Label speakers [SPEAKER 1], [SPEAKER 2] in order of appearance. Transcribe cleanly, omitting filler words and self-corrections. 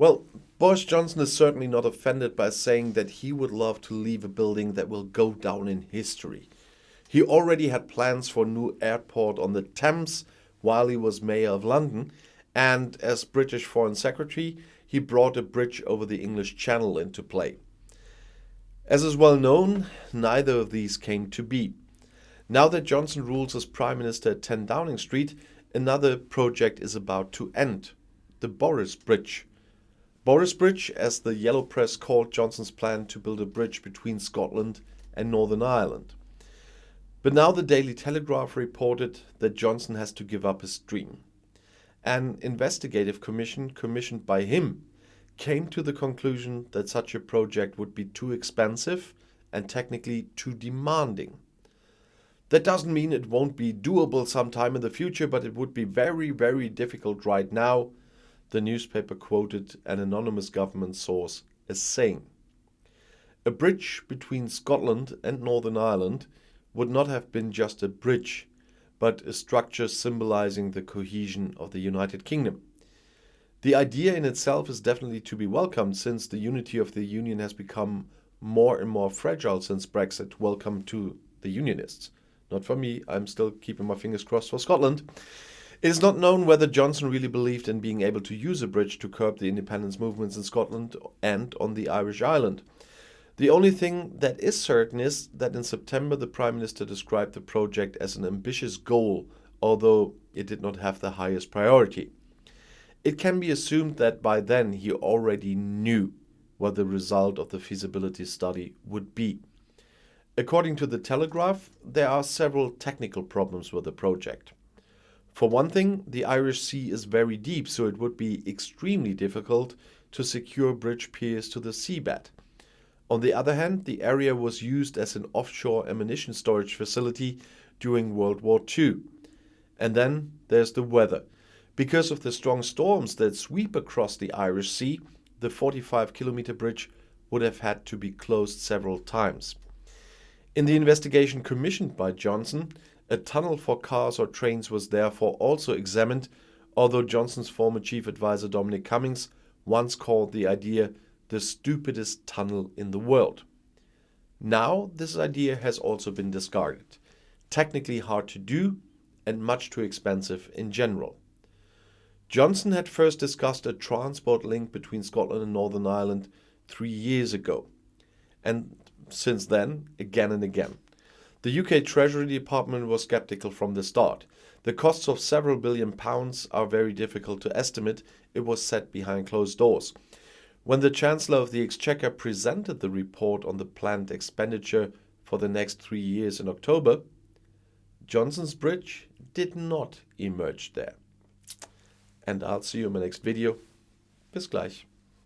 [SPEAKER 1] Well, Boris Johnson is certainly not offended by saying that he would love to leave a building that will go down in history. He already had plans for a new airport on the Thames while he was Mayor of London, and as British Foreign Secretary, he brought a bridge over the English Channel into play. As is well known, neither of these came to be. Now that Johnson rules as Prime Minister at 10 Downing Street, another project is about to end, the Boris Bridge. Boris Bridge, as the Yellow Press called Johnson's plan to build a bridge between Scotland and Northern Ireland. But now the Daily Telegraph reported that Johnson has to give up his dream. An investigative commission commissioned by him came to the conclusion that such a project would be too expensive and technically too demanding. That doesn't mean it won't be doable sometime in the future, but it would be very, very difficult right now, the newspaper quoted an anonymous government source as saying. A bridge between Scotland and Northern Ireland would not have been just a bridge, but a structure symbolizing the cohesion of the United Kingdom. The idea in itself is definitely to be welcomed, since the unity of the Union has become more and more fragile since Brexit. Welcome to the Unionists. Not for me, I'm still keeping my fingers crossed for Scotland. It is not known whether Johnson really believed in being able to use a bridge to curb the independence movements in Scotland and on the Irish island. The only thing that is certain is that in September the Prime Minister described the project as an ambitious goal, although it did not have the highest priority. It can be assumed that by then he already knew what the result of the feasibility study would be. According to the Telegraph, there are several technical problems with the project. For one thing, the Irish Sea is very deep, so it would be extremely difficult to secure bridge piers to the seabed. On the other hand, the area was used as an offshore ammunition storage facility during World War II. And then there's the weather. Because of the strong storms that sweep across the Irish Sea, the 45-kilometer bridge would have had to be closed several times. In the investigation commissioned by Johnson, a tunnel for cars or trains was therefore also examined, although Johnson's former chief advisor Dominic Cummings once called the idea the stupidest tunnel in the world. Now this idea has also been discarded. Technically hard to do and much too expensive in general. Johnson had first discussed a transport link between Scotland and Northern Ireland 3 years ago, and since then, again and again. The UK Treasury Department was skeptical from the start. The costs of several billion pounds are very difficult to estimate. It was set behind closed doors. When the Chancellor of the Exchequer presented the report on the planned expenditure for the next 3 years in October, Johnson's bridge did not emerge there. And I'll see you in my next video. Bis gleich.